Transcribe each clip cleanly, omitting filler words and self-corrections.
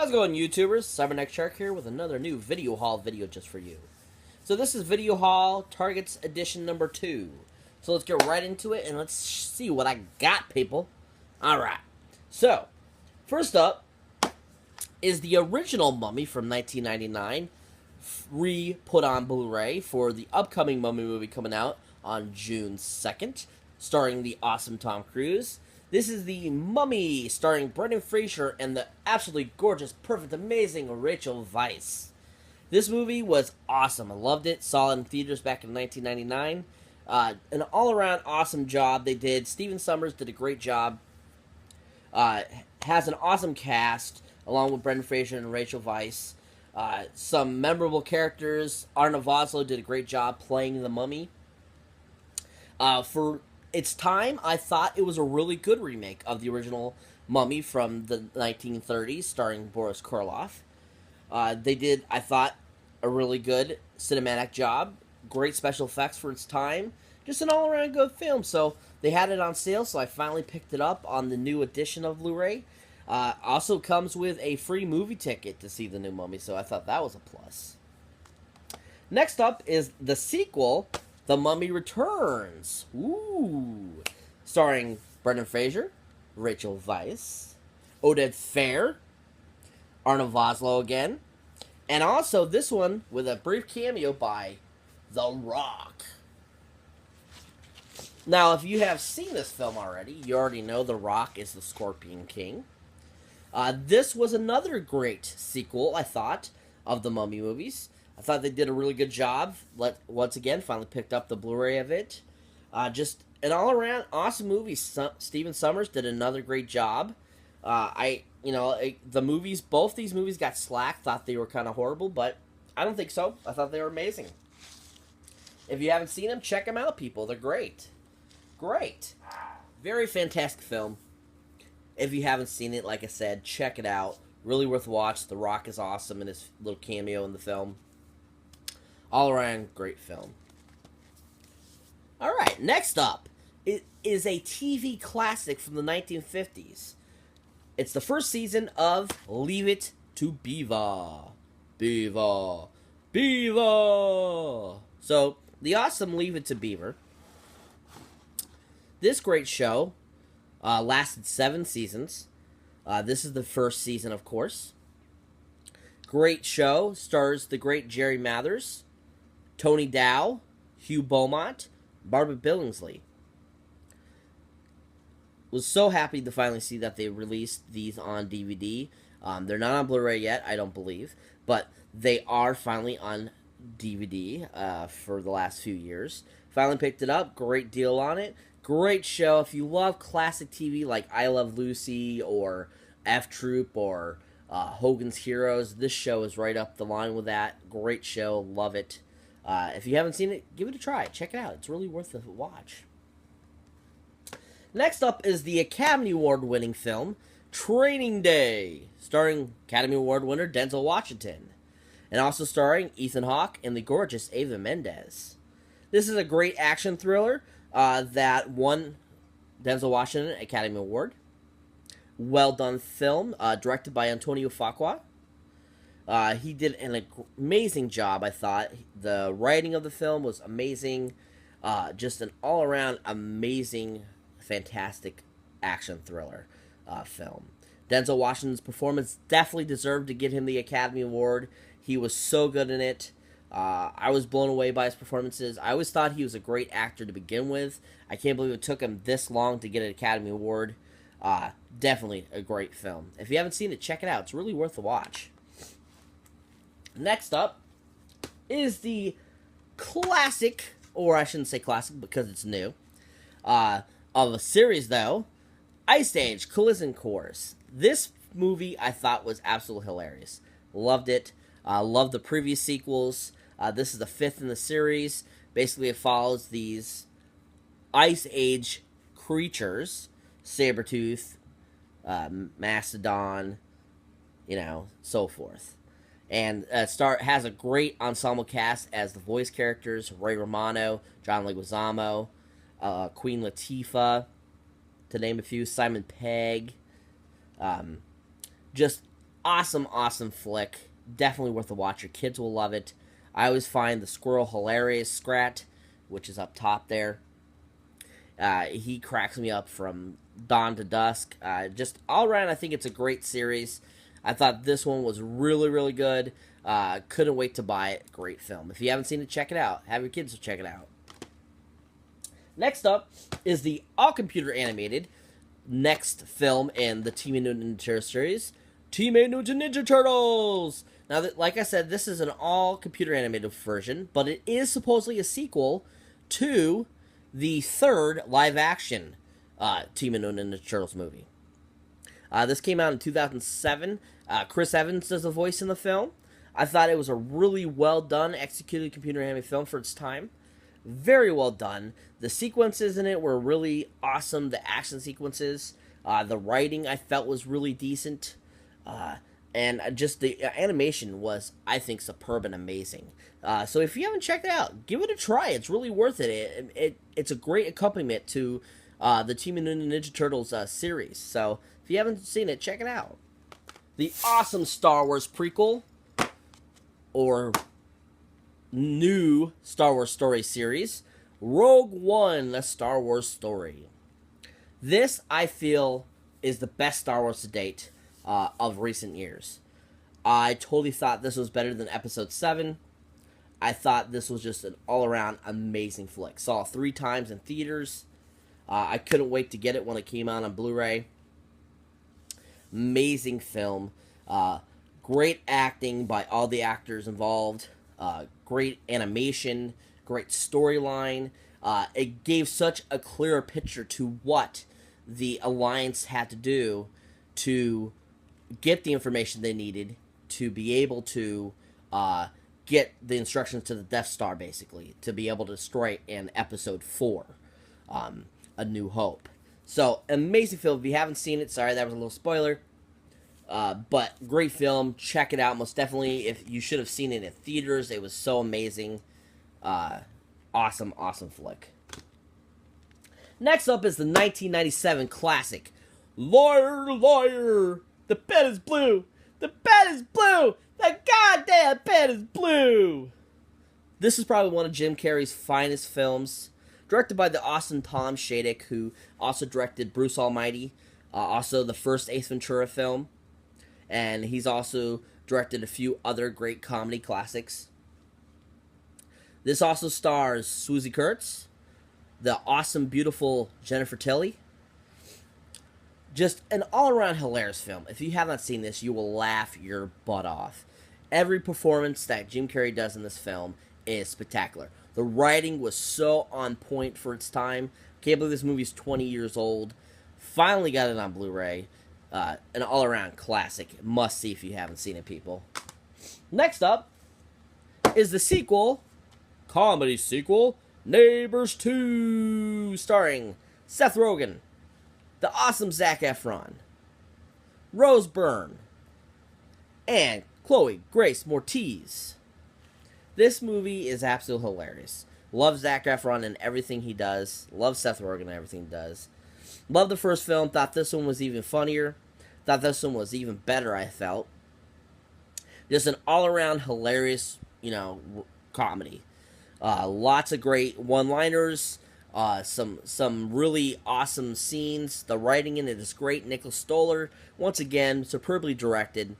How's it going, YouTubers? Cyberneck Shark here with another new video haul video just for you. So this is Video Haul Targets Edition number 2. So let's get right into it and let's see what I got, people. Alright. So, first up is the original Mummy from 1999, re-put on Blu-ray for the upcoming Mummy movie coming out on June 2nd, starring the awesome Tom Cruise. This is the Mummy, starring Brendan Fraser and the absolutely gorgeous, perfect, amazing Rachel Weisz. This movie was awesome. I loved it. Saw it in theaters back in 1999. An all-around awesome job they did. Stephen Sommers did a great job. Has an awesome cast, along with Brendan Fraser and Rachel Weisz. Some memorable characters. Arne Vosloo did a great job playing the Mummy. For its time, I thought it was a really good remake of the original Mummy from the 1930s, starring Boris Karloff. They did, I thought, a really good cinematic job. Great special effects for its time. Just an all-around good film. So they had it on sale, so I finally picked it up on the new edition of Blu-ray. Also comes with a free movie ticket to see the new Mummy, so I thought that was a plus. Next up is the sequel, The Mummy Returns. Ooh. Starring Brendan Fraser, Rachel Weisz, Oded Fehr, Arne Vosloo again, and also this one with a brief cameo by The Rock. Now, if you have seen this film already, you already know The Rock is the Scorpion King. This was another great sequel, I thought, of the Mummy movies. I thought they did a really good job. Once again, finally picked up the Blu-ray of it. Just an all-around awesome movie. Stephen Sommers did another great job. The movies, both these movies got slack. Thought they were kind of horrible, but I don't think so. I thought they were amazing. If you haven't seen them, check them out, people. They're great. Great. Very fantastic film. If you haven't seen it, like I said, check it out. Really worth a watch. The Rock is awesome in his little cameo in the film. All around great film. Alright, next up it is a TV classic from the 1950s. It's the first season of Leave It to Beaver. Beaver. Beaver. So, the awesome Leave It to Beaver. This great show lasted 7 seasons. This is the first season, of course. Great show. Stars the great Jerry Mathers, Tony Dow, Hugh Beaumont, Barbara Billingsley. Was so happy to finally see that they released these on DVD. They're not on Blu-ray yet, I don't believe, but they are finally on DVD for the last few years. Finally picked it up. Great deal on it. Great show. If you love classic TV like I Love Lucy or F Troop or Hogan's Heroes, this show is right up the line with that. Great show. Love it. If you haven't seen it, give it a try. Check it out. It's really worth a watch. Next up is the Academy Award winning film Training Day, starring Academy Award winner Denzel Washington, and also starring Ethan Hawke and the gorgeous Eva Mendes. This is a great action thriller that won Denzel Washington Academy Award. Well done film, directed by Antonio Fuqua. He did an amazing job, I thought. The writing of the film was amazing. Just an all-around amazing, fantastic action thriller film. Denzel Washington's performance definitely deserved to get him the Academy Award. He was so good in it. I was blown away by his performances. I always thought he was a great actor to begin with. I can't believe it took him this long to get an Academy Award. Definitely a great film. If you haven't seen it, check it out. It's really worth a watch. Next up is the classic, or I shouldn't say classic because it's new, of a series, though, Ice Age Collision Course. This movie I thought was absolutely hilarious. Loved it. Loved the previous sequels. This is the 5th in the series. Basically, it follows these Ice Age creatures, Sabretooth, Mastodon, so forth. And has a great ensemble cast as the voice characters: Ray Romano, John Leguizamo, Queen Latifah, to name a few, Simon Pegg. Just Awesome, awesome flick. Definitely worth a watch. Your kids will love it. I always find the squirrel hilarious, Scrat, which is up top there. He cracks me up from dawn to dusk. Just all around, I think it's a great series. I thought this one was really, really good. Couldn't wait to buy it. Great film. If you haven't seen it, check it out. Have your kids check it out. Next up is the all-computer animated next film in the Teenage Mutant Ninja Turtles series, Teenage Mutant Ninja Turtles! Now, like I said, this is an all-computer animated version, but it is supposedly a sequel to the third live-action Teenage Mutant Ninja Turtles movie. This came out in 2007. Chris Evans does the voice in the film. I thought it was a really well-done, executed computer animated film for its time. Very well done. The sequences in it were really awesome. The action sequences. The writing, I felt, was really decent. And just the animation was, I think, superb and amazing. So if you haven't checked it out, give it a try. It's really worth it. It's a great accompaniment to the Teenage Mutant Ninja Turtles series. So if you haven't seen it, check it out. The awesome Star Wars prequel, or new Star Wars story series, Rogue One, a Star Wars story. This, I feel, is the best Star Wars to date of recent years. I totally thought this was better than Episode 7. I thought this was just an all-around amazing flick. Saw it 3 times in theaters. I couldn't wait to get it when it came out on Blu-ray. Amazing film. Great acting by all the actors involved. Great animation. Great storyline. It gave such a clearer picture to what the Alliance had to do to get the information they needed to be able to get the instructions to the Death Star, basically, to be able to destroy it in Episode 4, A New Hope. So, amazing film. If you haven't seen it, sorry, that was a little spoiler. But great film. Check it out. Most definitely. If you should have seen it in theaters, it was so amazing. Awesome, awesome flick. Next up is the 1997 classic, Liar, Liar, the bed is blue, the bed is blue, the goddamn bed is blue. This is probably one of Jim Carrey's finest films, directed by the awesome Tom Shadyac, who also directed Bruce Almighty, also the first Ace Ventura film, and he's also directed a few other great comedy classics. This also stars Swoosie Kurtz, the awesome, beautiful Jennifer Tilly. Just an all-around hilarious film. If you have not seen this, you will laugh your butt off. Every performance that Jim Carrey does in this film is spectacular. The writing was so on point for its time. Can't believe this movie's 20 years old. Finally got it on Blu-ray. An all-around classic. Must see if you haven't seen it, people. Next up is the sequel, comedy sequel, Neighbors 2, starring Seth Rogen, the awesome Zac Efron, Rose Byrne, and Chloe Grace Moretz. This movie is absolutely hilarious. Love Zac Efron and everything he does. Love Seth Rogen and everything he does. Love the first film. Thought this one was even funnier. Thought this one was even better, I felt. Just an all-around hilarious, comedy. Lots of great one-liners. Some really awesome scenes. The writing in it is great. Nicholas Stoller, once again, superbly directed.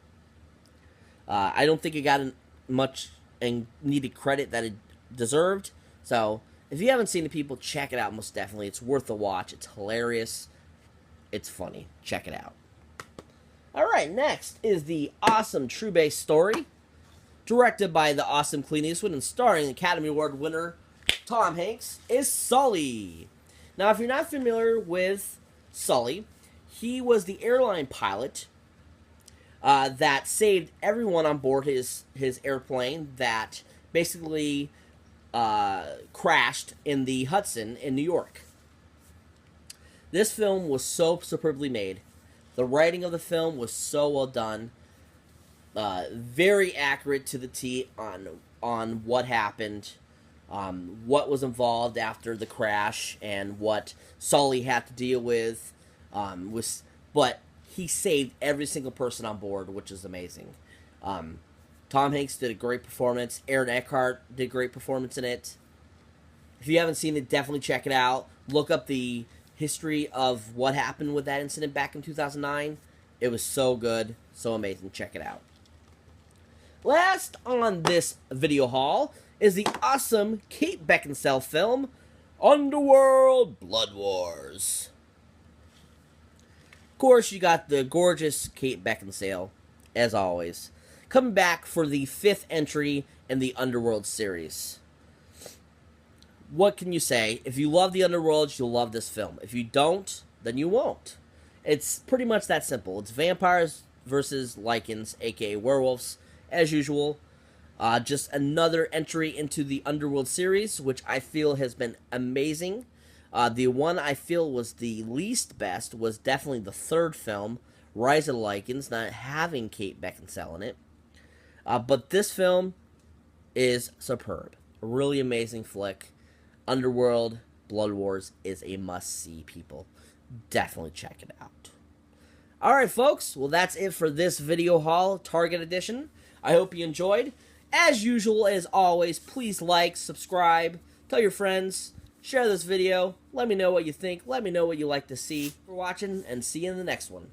I don't think it got much and needed credit that it deserved. So, if you haven't seen it, people, check it out most definitely. It's worth the watch. It's hilarious. It's funny. Check it out. Alright, next is the awesome True Base story, directed by the awesome Clint Eastwood and starring Academy Award winner Tom Hanks, is Sully. Now, if you're not familiar with Sully, he was the airline pilot that saved everyone on board his airplane that basically crashed in the Hudson in New York. This film was so superbly made. The writing of the film was so well done. Very accurate to the T on what happened, what was involved after the crash, and what Sully had to deal with. But he saved every single person on board, which is amazing. Tom Hanks did a great performance. Aaron Eckhart did a great performance in it. If you haven't seen it, definitely check it out. Look up the history of what happened with that incident back in 2009. It was so good, so amazing. Check it out. Last on this video haul is the awesome Kate Beckinsale film, Underworld Blood Wars. Of course, you got the gorgeous Kate Beckinsale, as always, coming back for the 5th entry in the Underworld series. What can you say? If you love the Underworld, you'll love this film. If you don't, then you won't. It's pretty much that simple. It's vampires versus Lycans, aka werewolves, as usual. Just another entry into the Underworld series, which I feel has been amazing. The one I feel was the least best was definitely the 3rd film, Rise of the Lycans, not having Kate Beckinsale in it. But this film is superb. A really amazing flick. Underworld Blood Wars is a must-see, people. Definitely check it out. Alright, folks. Well, that's it for this video haul, Target Edition. I hope you enjoyed. As usual, as always, please like, subscribe, tell your friends, share this video, let me know what you think, let me know what you like to see for watching, and see you in the next one.